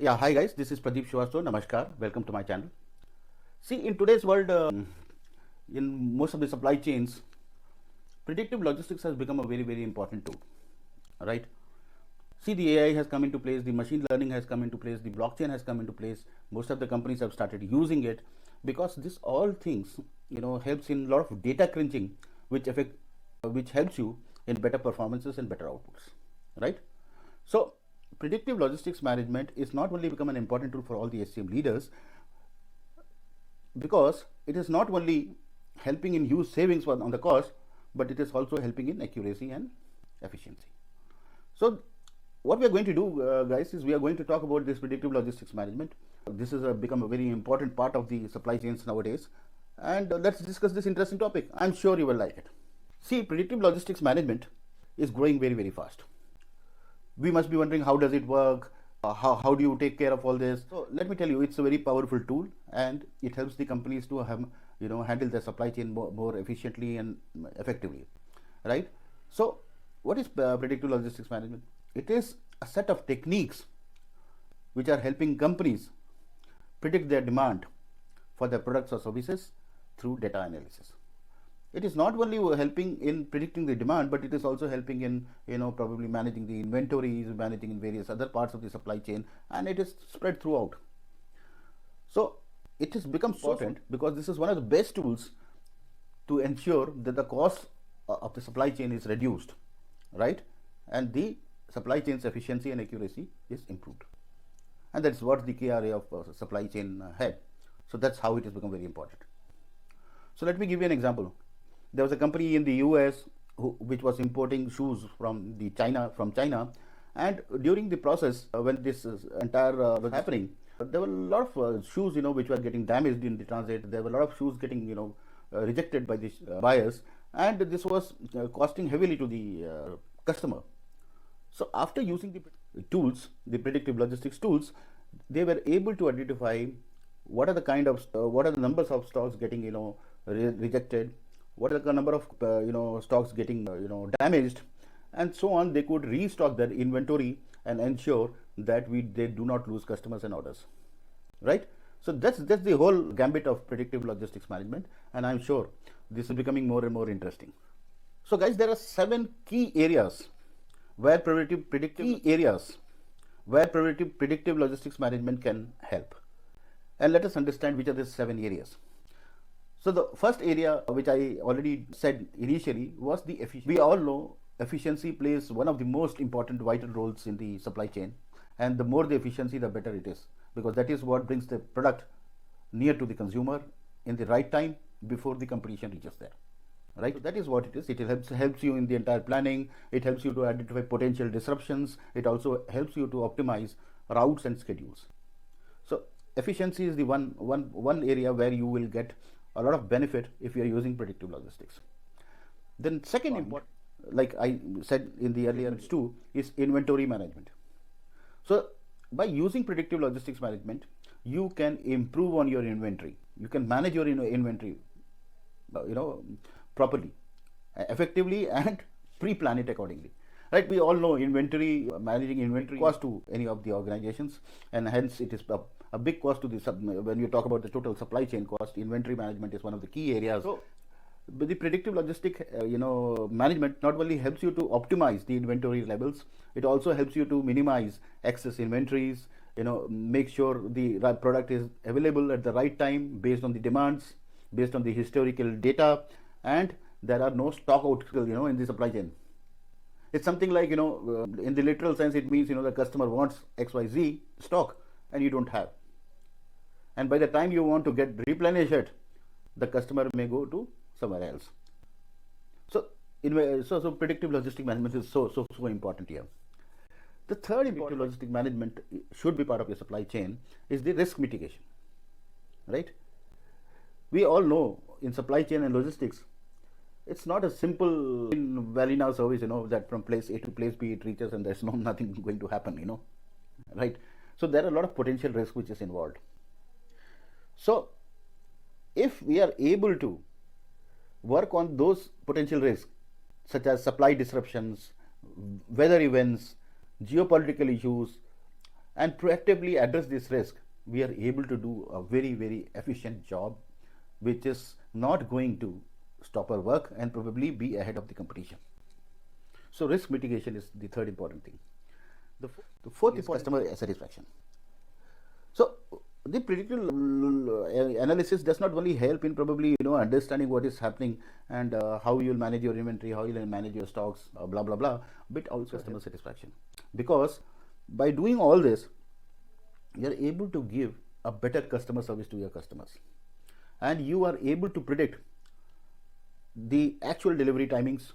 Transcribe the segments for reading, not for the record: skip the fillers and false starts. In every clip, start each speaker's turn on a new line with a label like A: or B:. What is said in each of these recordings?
A: Yeah, hi guys, this is Pradeep Srivastav. Namaskar, welcome to my channel. See, in today's world, in most of the supply chains, predictive logistics has become a very important tool, right? See, the AI has come into place, the machine learning has come into place, the blockchain has come into place. Most of the companies have started using it because this all things, helps in a lot of data crunching, which helps you in better performances and better outputs, right? So, predictive logistics management is not only become an important tool for all the SCM leaders, because it is not only helping in huge savings on the cost, but it is also helping in accuracy and efficiency. So what we are going to do, guys, is we are going to talk about this predictive logistics management. This has become a very important part of the supply chains nowadays, and let's discuss this interesting topic. I'm sure you will like it. See, predictive logistics management is growing very fast. We must be wondering, how does it work? How do you take care of all this? So let me tell you, it's a very powerful tool, and it helps the companies to have, handle their supply chain more efficiently and effectively, right? So what is predictive logistics management? It is a set of techniques which are helping companies predict their demand for their products or services through data analysis. It is not only helping in predicting the demand, but it is also helping in probably managing the inventories, managing in various other parts of the supply chain, and it is spread throughout. So it has become important because this is one of the best tools to ensure that the cost of the supply chain is reduced, right, and the supply chain's efficiency and accuracy is improved, and that's what the key area of supply chain had. So that's how it has become very important. So let me give you an example. There was a company in the US which was importing shoes from China, and during the process, when this entire was happening, there were a lot of shoes which were getting damaged in the transit. There were a lot of shoes getting rejected by the buyers, and this was costing heavily to the customer. So after using the tools, the predictive logistics tools, they were able to identify what are the numbers of stocks getting rejected, what are the number of stocks getting damaged, and so on. They could restock their inventory and ensure that they do not lose customers and orders, right? So that's the whole gambit of predictive logistics management, and I'm sure this is becoming more and more interesting. So guys, there are 7 key areas where predictive logistics management can help, and let us understand which are these 7 areas. So the first area, which I already said initially, was the efficiency. We all know efficiency plays one of the most important vital roles in the supply chain, and the more the efficiency, the better it is, because that is what brings the product near to the consumer in the right time before the competition reaches there, right? So that is what it is. It helps you in the entire planning. It helps you to identify potential disruptions. It also helps you to optimize routes and schedules. So efficiency is the one area where you will get a lot of benefit if you are using predictive logistics. Then second important, like I said in the earlier too, is inventory management. So by using predictive logistics management, you can improve on your inventory. You can manage your inventory properly, effectively, and pre-plan it accordingly, right? We all know managing inventory cost to any of the organizations, and hence it is a big cost to the when you talk about the total supply chain cost. Inventory management is one of the key areas. So the predictive logistic management not only helps you to optimize the inventory levels, it also helps you to minimize excess inventories, make sure the right product is available at the right time based on the demands, based on the historical data, and there are no stock out in the supply chain. It's something like, in the literal sense, it means the customer wants XYZ stock and you don't have, and by the time you want to replenish it, the customer may go to somewhere else. So predictive logistic management is so important here. The third important logistic management should be part of your supply chain is the risk mitigation, right? We all know in supply chain and logistics, it's not a simple Valina service, that from place A to place B it reaches and there's nothing going to happen, right? So there are a lot of potential risk which is involved. So if we are able to work on those potential risks, such as supply disruptions, weather events, geopolitical issues, and proactively address this risk, we are able to do a very, very efficient job, which is not going to stop our work and probably be ahead of the competition. So risk mitigation is the third important thing. The fourth is customer satisfaction. So the predictive analysis does not only help in probably understanding what is happening and how you will manage your inventory, how you will manage your stocks, blah blah blah, but also customer satisfaction. Because by doing all this, you are able to give a better customer service to your customers, and you are able to predict the actual delivery timings.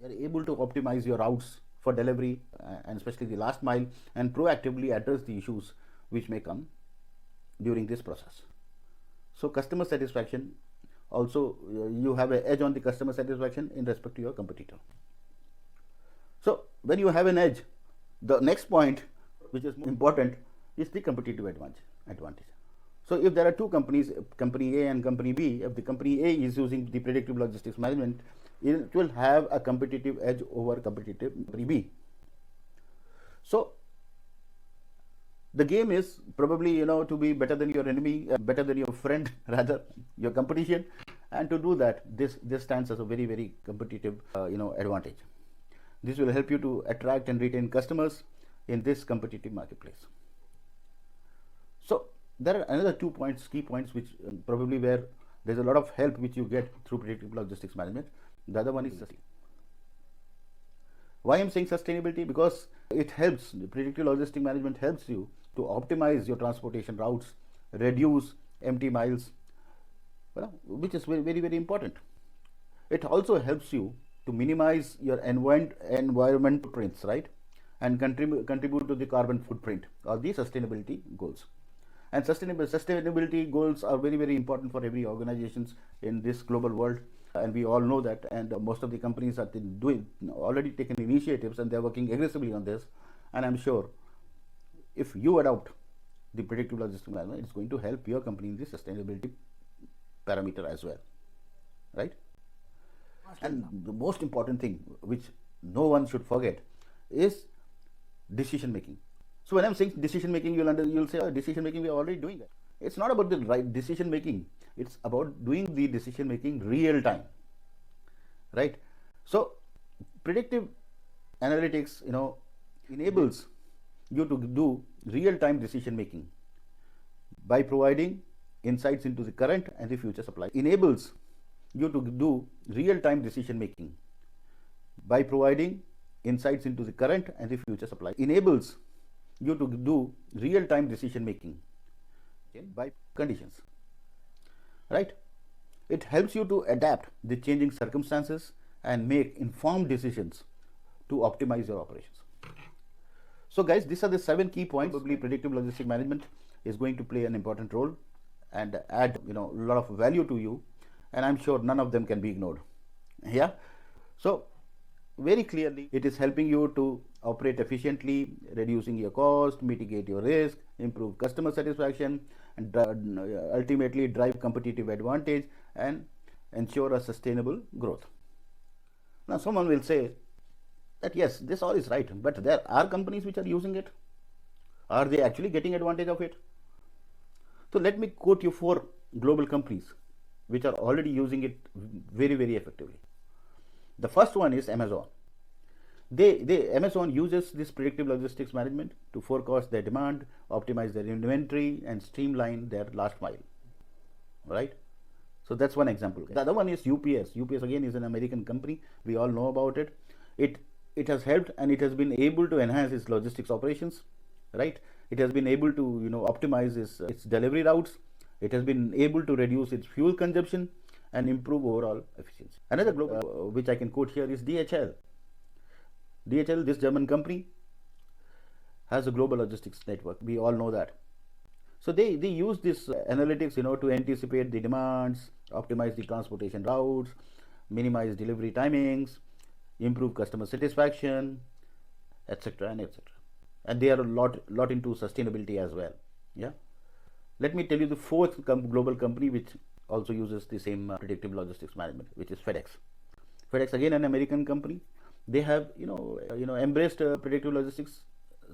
A: You are able to optimize your routes for delivery and especially the last mile, and proactively address the issues which may come during this process. So customer satisfaction also, you have an edge on the customer satisfaction in respect to your competitor. So when you have an edge, the next point which is important is the competitive advantage. So if there are two companies, company A and company B, if the company A is using the predictive logistics management, it will have a competitive edge over competitive company B. So the game is probably to be better than your enemy, better than your friend, rather your competition, and to do that, this stands as a very, very competitive advantage. This will help you to attract and retain customers in this competitive marketplace. So there are another 2 points, key points, which probably where there's a lot of help which you get through predictive logistics management. The other one is sustainability. Why I'm saying sustainability? Because it helps, the predictive logistics management helps you to optimize your transportation routes, reduce empty miles, which is very, very, very important. It also helps you to minimize your environment footprints, right, and contribute to the carbon footprint or the sustainability goals. And sustainability goals are very, very important for every organizations in this global world, and we all know that. And most of the companies are already taken initiatives, and they're working aggressively on this. And I'm sure if you adopt the predictive logistics management, it's going to help your company in the sustainability parameter as well, right? And the most important thing, which no one should forget, is decision making. So when I'm saying decision making, you'll say, decision making, we are already doing that. It's not about the right decision making. It's about doing the decision making real time, right? So predictive analytics, enables you to do real time decision making by providing insights into the current and the future supply. Enables you to do real time decision making by providing insights into the current and the future supply. Enables you to do real time decision making by conditions, right? It helps you to adapt the changing circumstances and make informed decisions to optimize your operations. So guys, these are the 7 key points. Probably predictive logistics management is going to play an important role and add a lot of value to you, and I'm sure none of them can be ignored. Yeah. So very clearly, it is helping you to operate efficiently, reducing your cost, mitigate your risk, improve customer satisfaction, and ultimately drive competitive advantage and ensure a sustainable growth. Now someone will say that yes, this all is right, but there are companies which are using it. Are they actually getting advantage of it? So let me quote you 4 global companies which are already using it very, very effectively. The first one is Amazon. Amazon uses this predictive logistics management to forecast their demand, optimize their inventory, and streamline their last mile, right? So that's one example. The other one is UPS. UPS again is an American company. We all know about it. It has helped, and it has been able to enhance its logistics operations, right? It has been able to optimize its delivery routes. It has been able to reduce its fuel consumption and improve overall efficiency. Another global which I can quote here is DHL. DHL, this German company, has a global logistics network. We all know that. So they use this analytics to anticipate the demands, optimize the transportation routes, minimize delivery timings, improve customer satisfaction, etc. and etc. And they are a lot into sustainability as well. Yeah. Let me tell you the 4th global company which also uses the same predictive logistics management, which is FedEx. FedEx, again an American company. They have embraced predictive logistics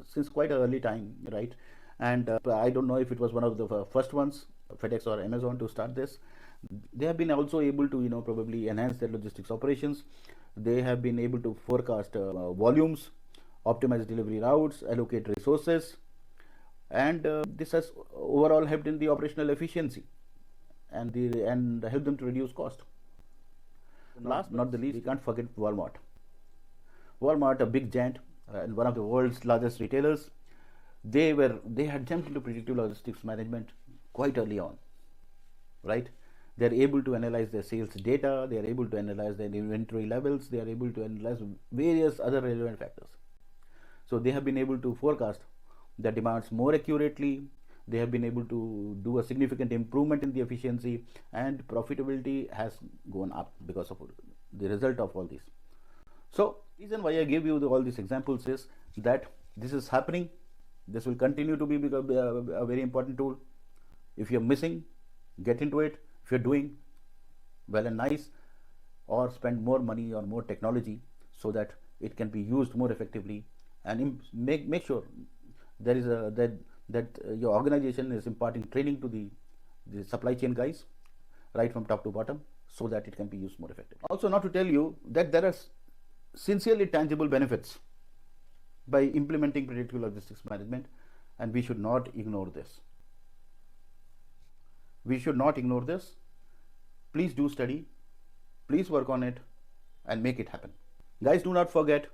A: since quite an early time, right? And I don't know if it was one of the first ones, FedEx or Amazon, to start this. They have been also able to, probably enhance their logistics operations. They have been able to forecast volumes, optimize delivery routes, allocate resources, and this has overall helped in the operational efficiency and help them to reduce cost. Last not the least, we can't forget Walmart. Walmart, a big giant and one of the world's largest retailers, they had jumped into predictive logistics management quite early on, right? They are able to analyze their sales data, they are able to analyze their inventory levels, they are able to analyze various other relevant factors. So they have been able to forecast the demands more accurately. They have been able to do a significant improvement in the efficiency, and profitability has gone up because of the result of all this. So reason why I give you all these examples is that this is happening. This will continue to be a very important tool. If you're missing, get into it. If you're doing well and nice, or spend more money or more technology so that it can be used more effectively, and make sure there is that your organization is imparting training to the supply chain guys right from top to bottom, so that it can be used more effectively. Also, not to tell you that there are sincerely tangible benefits by implementing predictive logistics management, and we should not ignore this. We should not ignore this. Please do study, please work on it and make it happen. Guys, do not forget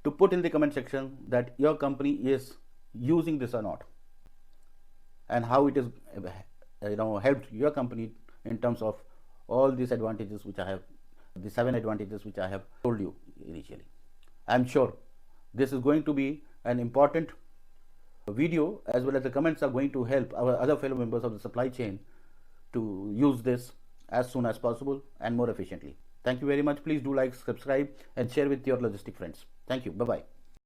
A: to put in the comment section that your company is using this or not, and how it is helped your company in terms of all these advantages which I have, the 7 advantages which I have told you initially. I am sure this is going to be an important video, as well as the comments are going to help our other fellow members of the supply chain to use this as soon as possible and more efficiently. Thank you very much. Please do like, subscribe and share with your logistic friends. Thank you. Bye-bye.